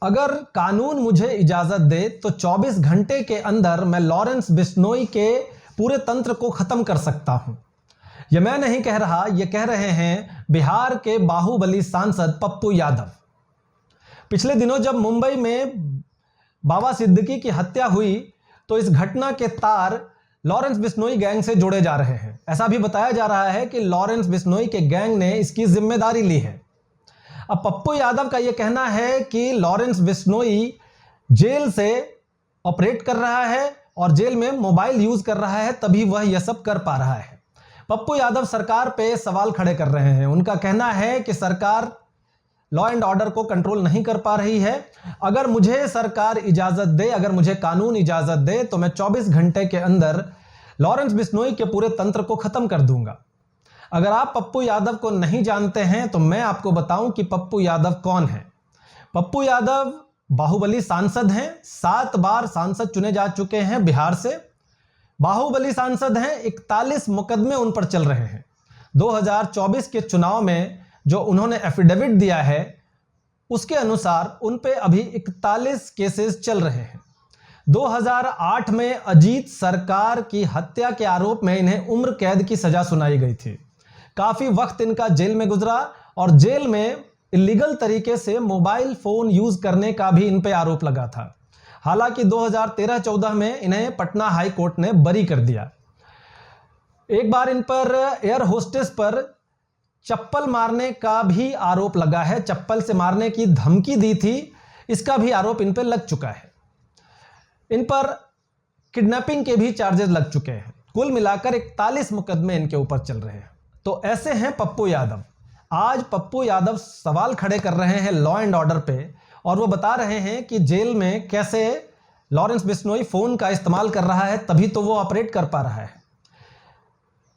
अगर कानून मुझे इजाजत दे तो 24 घंटे के अंदर मैं लॉरेंस बिश्नोई के पूरे तंत्र को खत्म कर सकता हूं। यह मैं नहीं कह रहा, यह कह रहे हैं बिहार के बाहुबली सांसद पप्पू यादव। पिछले दिनों जब मुंबई में बाबा सिद्दीकी की हत्या हुई तो इस घटना के तार लॉरेंस बिश्नोई गैंग से जोड़े जा रहे हैं। ऐसा भी बताया जा रहा है कि लॉरेंस बिश्नोई के गैंग ने इसकी जिम्मेदारी ली है। अब पप्पू यादव का यह कहना है कि लॉरेंस बिश्नोई जेल से ऑपरेट कर रहा है और जेल में मोबाइल यूज कर रहा है, तभी वह यह सब कर पा रहा है। पप्पू यादव सरकार पे सवाल खड़े कर रहे हैं। उनका कहना है कि सरकार लॉ एंड ऑर्डर को कंट्रोल नहीं कर पा रही है। अगर मुझे सरकार इजाजत दे, अगर मुझे कानून इजाजत दे तो मैं 24 घंटे के अंदर लॉरेंस बिश्नोई के पूरे तंत्र को खत्म कर दूंगा। अगर आप पप्पू यादव को नहीं जानते हैं तो मैं आपको बताऊं कि पप्पू यादव कौन है। पप्पू यादव बाहुबली सांसद हैं, 7 बार सांसद चुने जा चुके हैं बिहार से। बाहुबली सांसद हैं, 41 मुकदमे उन पर चल रहे हैं। 2024 के चुनाव में जो उन्होंने एफिडेविट दिया है उसके अनुसार उन पे अभी 41 केसेस चल रहे हैं। 2008 में अजीत सरकार की हत्या के आरोप में इन्हें उम्र कैद की सजा सुनाई गई थी। काफी वक्त इनका जेल में गुजरा और जेल में इलीगल तरीके से मोबाइल फोन यूज करने का भी इन पे आरोप लगा था। हालांकि 2013-14 में इन्हें पटना हाई कोर्ट ने बरी कर दिया। एक बार इन पर एयर होस्टेस पर चप्पल मारने का भी आरोप लगा है, चप्पल से मारने की धमकी दी थी, इसका भी आरोप इन पर लग चुका है। इन पर किडनैपिंग के भी चार्जेस लग चुके हैं। कुल मिलाकर 41 मुकदमे इनके ऊपर चल रहे हैं। तो ऐसे हैं पप्पू यादव। आज पप्पू यादव सवाल खड़े कर रहे हैं लॉ एंड ऑर्डर पे और वो बता रहे हैं कि जेल में कैसे लॉरेंस बिश्नोई फोन का इस्तेमाल कर रहा है, तभी तो वो ऑपरेट कर पा रहा है।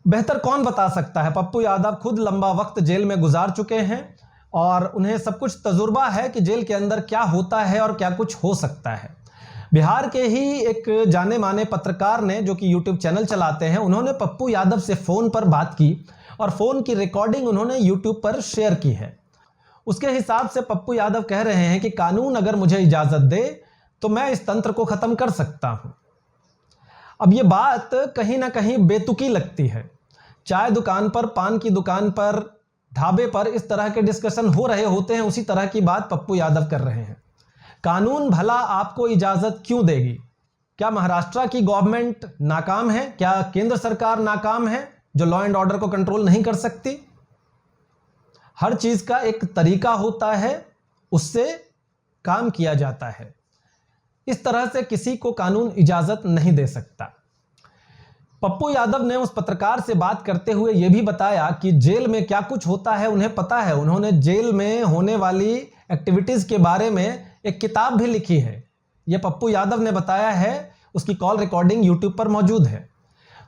बेहतर कौन बता सकता है। पप्पू यादव खुद लंबा वक्त जेल में गुजार चुके हैं और उन्हें सब कुछ तजुर्बा है कि जेल के अंदर क्या होता है और क्या कुछ हो सकता है। बिहार के ही एक जाने माने पत्रकार ने, जो कि यूट्यूब चैनल चलाते हैं, उन्होंने पप्पू यादव से फोन पर बात की और फोन की रिकॉर्डिंग उन्होंने यूट्यूब पर शेयर की है। उसके हिसाब से पप्पू यादव कह रहे हैं कि कानून अगर मुझे इजाजत दे तो मैं इस तंत्र को खत्म कर सकता हूं। अब यह बात कहीं ना कहीं बेतुकी लगती है। चाय दुकान पर, पान की दुकान पर, ढाबे पर इस तरह के डिस्कशन हो रहे होते हैं, उसी तरह की बात पप्पू यादव कर रहे हैं। कानून भला आपको इजाजत क्यों देगी? क्या महाराष्ट्र की गवर्नमेंट नाकाम है? क्या केंद्र सरकार नाकाम है जो लॉ एंड ऑर्डर को कंट्रोल नहीं कर सकती? हर चीज का एक तरीका होता है, उससे काम किया जाता है। इस तरह से किसी को कानून इजाजत नहीं दे सकता। पप्पू यादव ने उस पत्रकार से बात करते हुए यह भी बताया कि जेल में क्या कुछ होता है उन्हें पता है। उन्होंने जेल में होने वाली एक्टिविटीज के बारे में एक किताब भी लिखी है। यह पप्पू यादव ने बताया है, उसकी कॉल रिकॉर्डिंग यूट्यूब पर मौजूद है।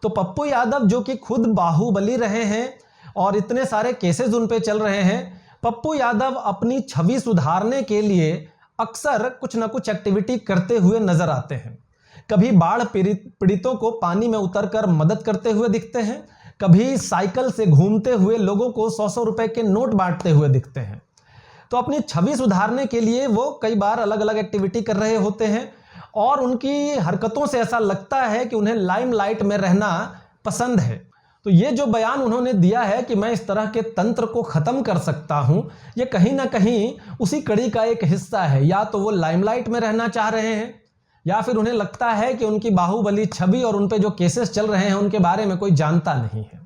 तो पप्पू यादव जो कि खुद बाहुबली रहे हैं और इतने सारे केसेस उन पे चल रहे हैं, पप्पू यादव अपनी छवि सुधारने के लिए अक्सर कुछ ना कुछ एक्टिविटी करते हुए नजर आते हैं। कभी बाढ़ पीड़ितों को पानी में उतरकर मदद करते हुए दिखते हैं, कभी साइकिल से घूमते हुए लोगों को 100-100 रुपए के नोट बांटते हुए दिखते हैं। तो अपनी छवि सुधारने के लिए वो कई बार अलग अलग एक्टिविटी कर रहे होते हैं और उनकी हरकतों से ऐसा लगता है कि उन्हें लाइमलाइट में रहना पसंद है। तो ये जो बयान उन्होंने दिया है कि मैं इस तरह के तंत्र को खत्म कर सकता हूं, ये कहीं ना कहीं उसी कड़ी का एक हिस्सा है। या तो वो लाइमलाइट में रहना चाह रहे हैं या फिर उन्हें लगता है कि उनकी बाहुबली छवि और उन पे जो केसेस चल रहे हैं उनके बारे में कोई जानता नहीं है।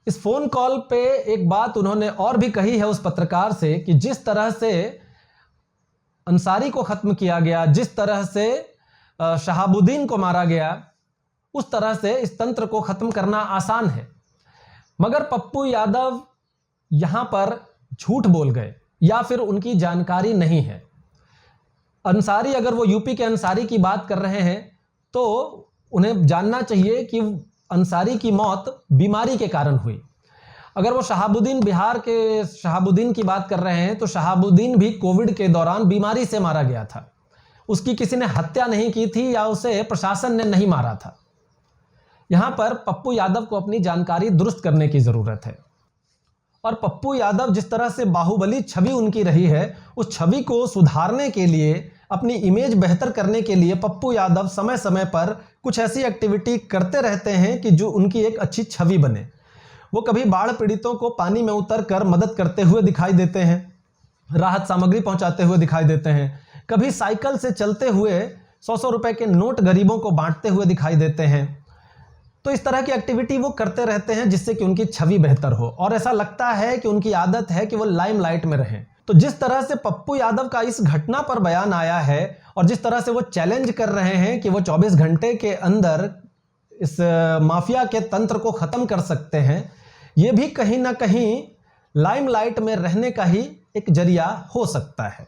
इस फोन कॉल पे एक बात उन्होंने और भी कही है उस पत्रकार से कि जिस तरह से अंसारी को खत्म किया गया, जिस तरह से शहाबुद्दीन को मारा गया, उस तरह से इस तंत्र को खत्म करना आसान है। मगर पप्पू यादव यहां पर झूठ बोल गए या फिर उनकी जानकारी नहीं है। अंसारी, अगर वो यूपी के अंसारी की बात कर रहे हैं तो उन्हें जानना चाहिए कि अंसारी की मौत बीमारी के कारण हुई। अगर वो शहाबुद्दीन, बिहार के शहाबुद्दीन की बात कर रहे हैं तो शहाबुद्दीन भी कोविड के दौरान बीमारी से मारा गया था। उसकी किसी ने हत्या नहीं की थी या उसे प्रशासन ने नहीं मारा था। यहां पर पप्पू यादव को अपनी जानकारी दुरुस्त करने की जरूरत है। और पप्पू यादव जिस तरह से बाहुबली छवि उनकी रही है, उस छवि को सुधारने के लिए, अपनी इमेज बेहतर करने के लिए पप्पू यादव समय समय पर कुछ ऐसी एक्टिविटी करते रहते हैं कि जो उनकी एक अच्छी छवि बने। वो कभी बाढ़ पीड़ितों को पानी में उतरकर मदद करते हुए दिखाई देते हैं, राहत सामग्री पहुंचाते हुए दिखाई देते हैं, कभी साइकिल से चलते हुए 100-100 रुपए के नोट गरीबों को बांटते हुए दिखाई देते हैं। तो इस तरह की एक्टिविटी वो करते रहते हैं जिससे कि उनकी छवि बेहतर हो, और ऐसा लगता है कि उनकी आदत है कि वो लाइमलाइट में रहें। तो जिस तरह से पप्पू यादव का इस घटना पर बयान आया है और जिस तरह से वो चैलेंज कर रहे हैं कि वो 24 घंटे के अंदर इस माफिया के तंत्र को खत्म कर सकते हैं, ये भी कहीं ना कहीं लाइमलाइट में रहने का ही एक जरिया हो सकता है।